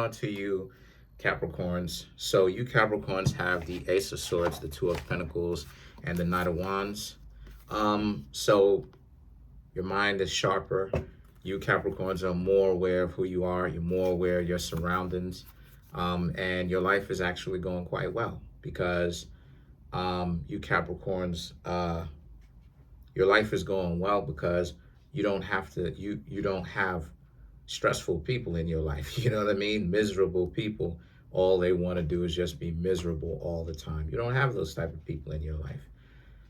on to you, Capricorns. So you Capricorns have the Ace of Swords, the Two of Pentacles, and the Knight of Wands. So your mind is sharper. You Capricorns are more aware of who you are. You're more aware of your surroundings. And your life is actually going quite well because you Capricorns, your life is going well because you don't have to, you don't have stressful people in your life. You know what I mean? Miserable people. All they want to do is just be miserable all the time. You don't have those type of people in your life.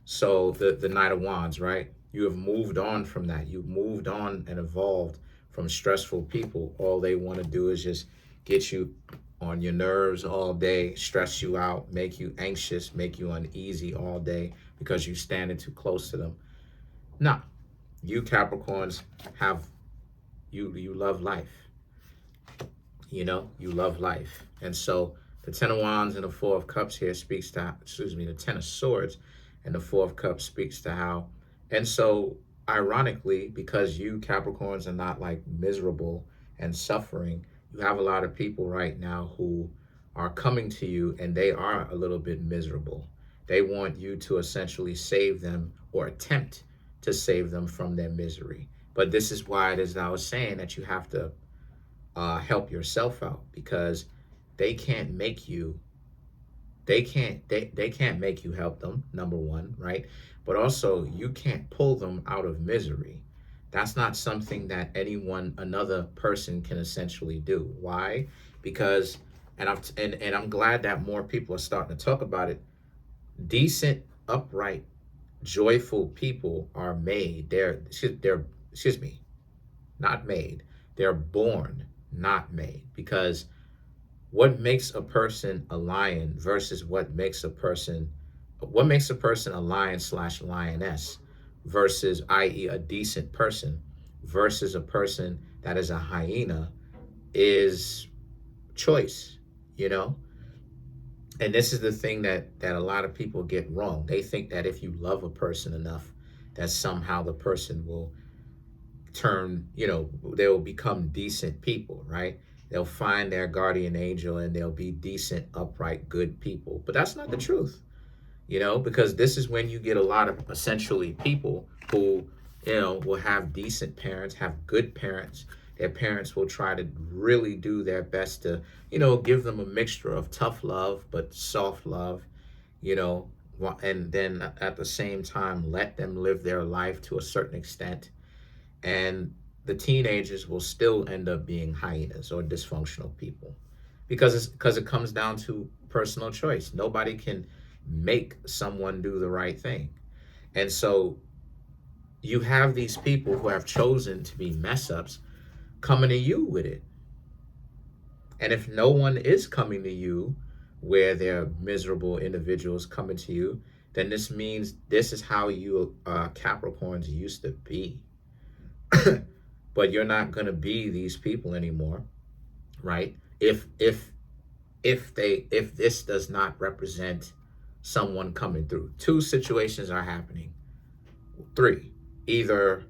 So the Knight of Wands, right? You have moved on from that. You've moved on and evolved from stressful people. All they want to do is just get you on your nerves all day, stress you out, make you anxious, make you uneasy all day because you're standing too close to them. No, you Capricorns have, you love life. You know, you love life. And so the Ten of Wands and the Four of Cups here speaks to, the Ten of Swords and the Four of Cups speaks to how, and so ironically, because you Capricorns are not like miserable and suffering, you have a lot of people right now who are coming to you and they are a little bit miserable. They want you to essentially save them or attempt to save them from their misery. But this is why it is that I was saying that you have to help yourself out, because they can't make you, they can't make you help them, number one, right? But also you can't pull them out of misery. That's not something that another person can essentially do. Why? Because, and I'm glad that more people are starting to talk about it. Decent, upright, joyful people are made. They're excuse me, not made. They're born, not made. Because what makes a person a lion versus what makes a person a lion/lioness versus, i.e., a decent person versus a person that is a hyena is choice, you know? And this is the thing that a lot of people get wrong. They think that if you love a person enough, that somehow the person will turn, you know, they will become decent people, right? They'll find their guardian angel and they'll be decent, upright, good people. But that's not the truth, you know, because this is when you get a lot of essentially people who, you know, will have decent parents, have good parents. Their parents will try to really do their best to, you know, give them a mixture of tough love, but soft love, you know, and then at the same time, let them live their life to a certain extent. And the teenagers will still end up being hyenas or dysfunctional people because it comes down to personal choice. Nobody can make someone do the right thing. And so you have these people who have chosen to be mess ups coming to you with it. And if no one is coming to you where they're miserable individuals coming to you, then this means this is how you Capricorns used to be. But you're not going to be these people anymore, right? If this does not represent someone coming through. Two situations are happening. Three, either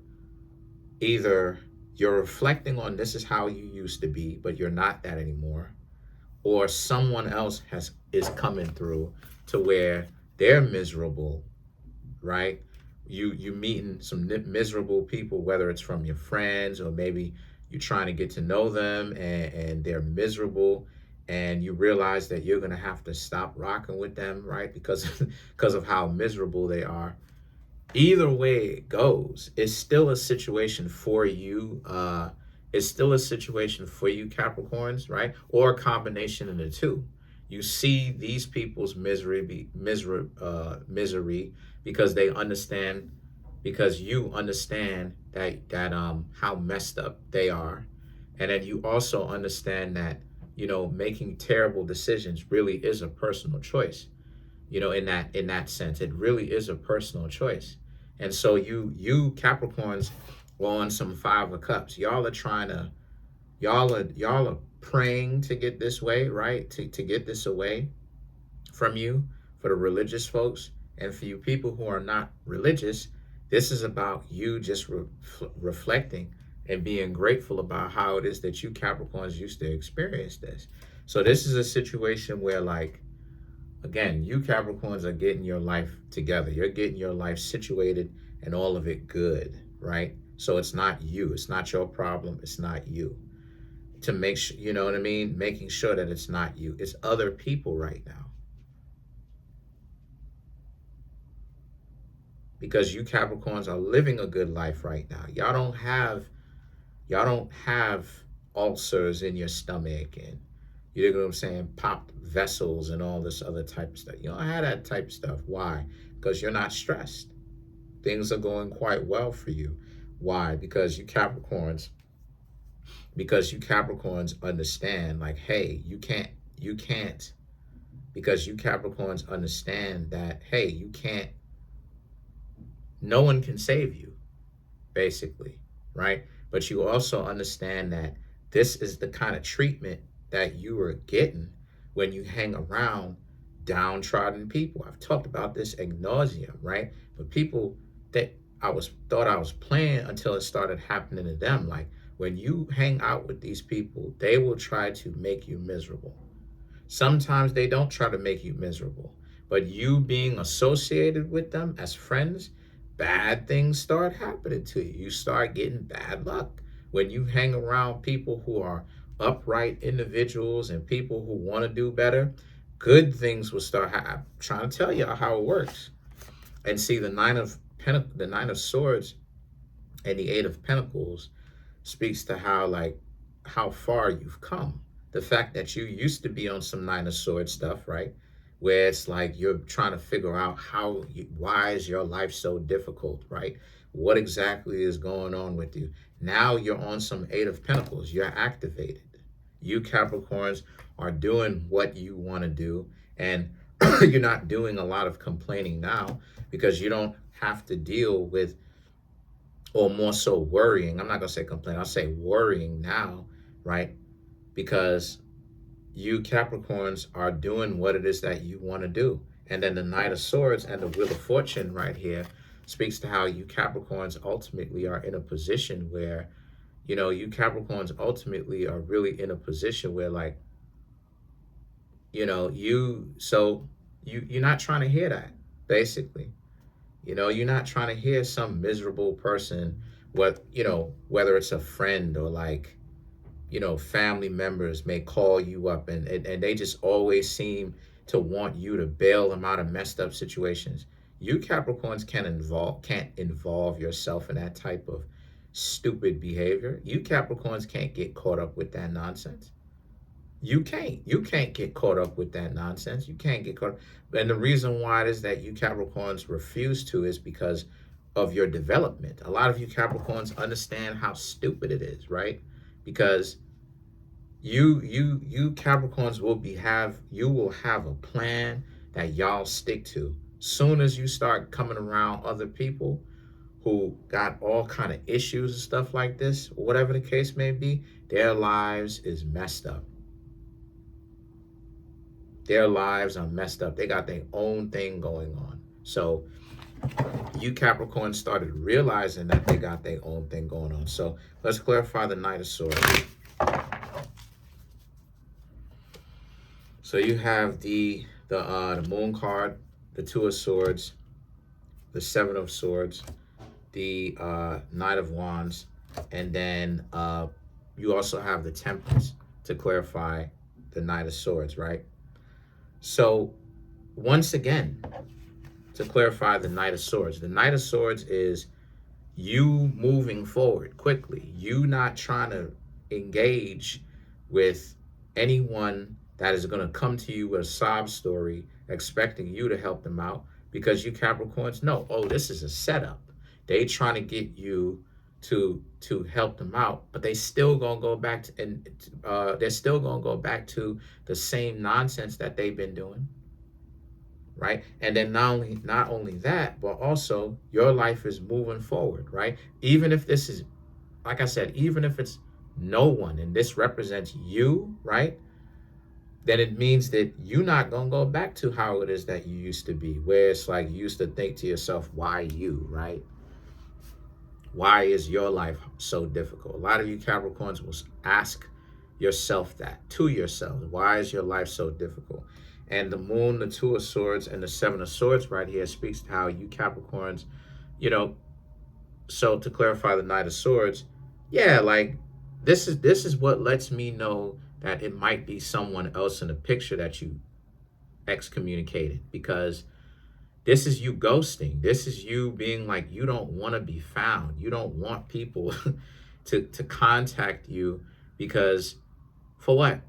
you're reflecting on this is how you used to be, but you're not that anymore, or someone else is coming through to where they're miserable, right? You meeting some miserable people, whether it's from your friends or maybe you're trying to get to know them and they're miserable, and you realize that you're gonna have to stop rocking with them, right? Because of how miserable they are. Either way it goes, it's still a situation for you. It's still a situation for you Capricorns, right? Or a combination of the two. You see these people's misery because they understand, because you understand that how messed up they are, and then you also understand that, you know, making terrible decisions really is a personal choice. You know, in that sense, it really is a personal choice. And so you Capricorns on some Five of Cups, y'all are praying to get this way, right? To get this away from you, for the religious folks. And for you people who are not religious, this is about you just reflecting and being grateful about how it is that you Capricorns used to experience this. So this is a situation where, like, again, you Capricorns are getting your life together. You're getting your life situated and all of it good, right? So it's not you. It's not your problem. It's not you. To make sure, you know what I mean? Making sure that it's not you. It's other people right now. Because you Capricorns are living a good life right now. Y'all don't have ulcers in your stomach, and you know what I'm saying, popped vessels and all this other type of stuff. You don't have that type of stuff. Why? Because you're not stressed. Things are going quite well for you. Why? Because you Capricorns understand, like, hey, you can't, because you Capricorns understand that, hey, you can't, no one can save you, basically, right? But you also understand that this is the kind of treatment that you are getting when you hang around downtrodden people. I've talked about this ad nauseum, right? But people that thought I was playing until it started happening to them. Like, when you hang out with these people, they will try to make you miserable. Sometimes they don't try to make you miserable, but you being associated with them as friends, bad things start happening to you. You start getting bad luck. When you hang around people who are upright individuals and people who want to do better, good things will start happening. I'm trying to tell you how it works. And see, the Nine of Swords and the Eight of Pentacles speaks to how far you've come. The fact that you used to be on some Nine of Swords stuff, right? Where it's like you're trying to figure out why is your life so difficult, right? What exactly is going on with you? Now you're on some Eight of Pentacles. You're activated. You Capricorns are doing what you want to do, and you're not doing a lot of complaining now because you don't have to deal with, or more so worrying. I'm not going to say complain. I'll say worrying now, right? Because you Capricorns are doing what it is that you want to do. And then the Knight of Swords and the Wheel of Fortune right here speaks to how you Capricorns ultimately are in a position where, you Capricorns ultimately are really in a position where, like, you're not trying to hear that, basically. You're not trying to hear some miserable person, whether it's a friend or, like, family members may call you up and they just always seem to want you to bail them out of messed up situations. You Capricorns can't involve yourself in that type of stupid behavior. You Capricorns can't get caught up with that nonsense. You can't get caught up with that nonsense. You can't get caught up. And the reason why it is that you Capricorns refuse to is because of your development. A lot of you Capricorns understand how stupid it is, right? Because you Capricorns will have a plan that y'all stick to. Soon as you start coming around other people who got all kind of issues and stuff like this, whatever the case may be, their lives is messed up. Their lives are messed up. They got their own thing going on. So you Capricorns started realizing that they got their own thing going on. So let's clarify the Knight of Swords. So you have the Moon card, the Two of Swords, the Seven of Swords, the Knight of Wands, and then you also have the Temperance to clarify the Knight of Swords, right? So once again, to clarify the Knight of Swords, the Knight of Swords is you moving forward quickly. You not trying to engage with anyone that is going to come to you with a sob story expecting you to help them out, because you Capricorns know, oh, this is a setup. They trying to get you to help them out, but they still gonna go back to, they're still gonna go back to the same nonsense that they've been doing, right? And then not only that, but also your life is moving forward, right? Even if this is, like I said, even if it's no one and this represents you, right? Then it means that you're not gonna go back to how it is that you used to be, where it's like you used to think to yourself, why you, right? Why is your life so difficult? A lot of you Capricorns will ask yourself that to yourselves. Why is your life so difficult? And the moon, the two of swords, and the seven of swords right here speaks to how you Capricorns, you know, so to clarify the knight of swords, yeah, like this is what lets me know that it might be someone else in the picture that you excommunicated, because this is you ghosting. This is you being like you don't want to be found. You don't want people to contact you because for what?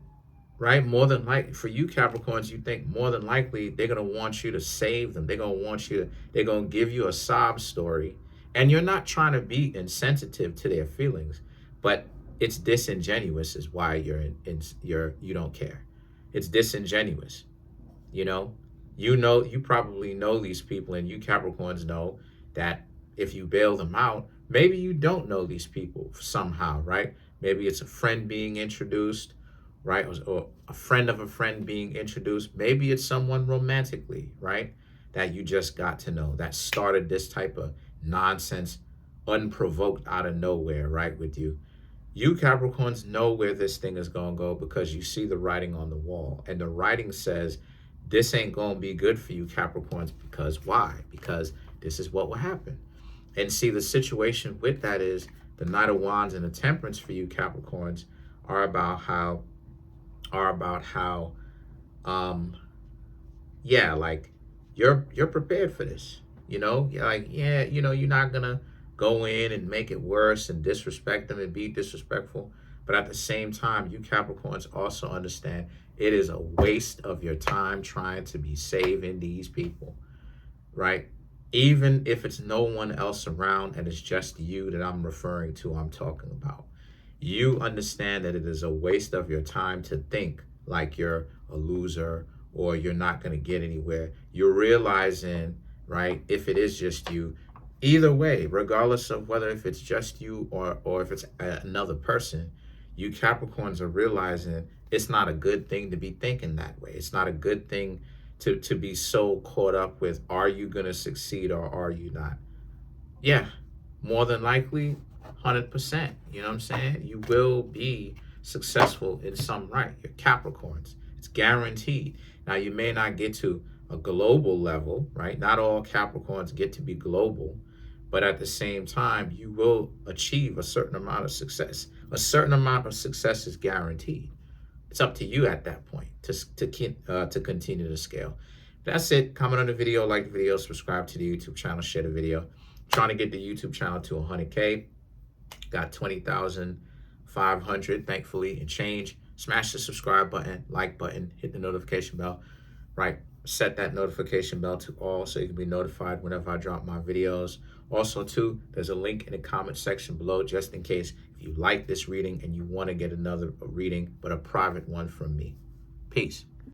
Right? More than likely, for you Capricorns, you think more than likely they're gonna want you to save them. They're gonna want you to, they're gonna give you a sob story. And you're not trying to be insensitive to their feelings, but it's disingenuous is why you don't care. It's disingenuous. You know, you probably know these people, and you Capricorns know that if you bail them out, maybe you don't know these people somehow, right? Maybe it's a friend being introduced, right? Or a friend of a friend being introduced. Maybe it's someone romantically, right? That you just got to know that started this type of nonsense, unprovoked out of nowhere, right? With you. You Capricorns know where this thing is going to go because you see the writing on the wall. And the writing says, this ain't going to be good for you Capricorns, because why? Because this is what will happen. And see, the situation with that is the Knight of Wands and the Temperance for you Capricorns are about how, yeah, like you're prepared for this. You know, you're like, yeah, you know, you're not gonna go in and make it worse and disrespect them and be disrespectful. But at the same time, you Capricorns also understand it is a waste of your time trying to be saving these people, right? Even if it's no one else around and it's just you that I'm referring to, I'm talking about. You understand that it is a waste of your time to think like you're a loser or you're not going to get anywhere. You're realizing, right, if it is just you, either way, regardless of whether if it's just you or if it's another person, you Capricorns are realizing it's not a good thing to be thinking that way. It's not a good thing to be so caught up with, are you going to succeed or are you not? Yeah, more than likely, 100%. You know what I'm saying? You will be successful in some right. You're Capricorns. It's guaranteed. Now, you may not get to a global level, right? Not all Capricorns get to be global, but at the same time, you will achieve a certain amount of success. A certain amount of success is guaranteed. It's up to you at that point to continue to scale. That's it. Comment on the video, like the video, subscribe to the YouTube channel, share the video. I'm trying to get the YouTube channel to 100K. Got 20,500, thankfully, and change. Smash the subscribe button, like button, hit the notification bell, right? Set that notification bell to all so you can be notified whenever I drop my videos. Also, too, there's a link in the comment section below just in case if you like this reading and you want to get another reading, but a private one from me. Peace.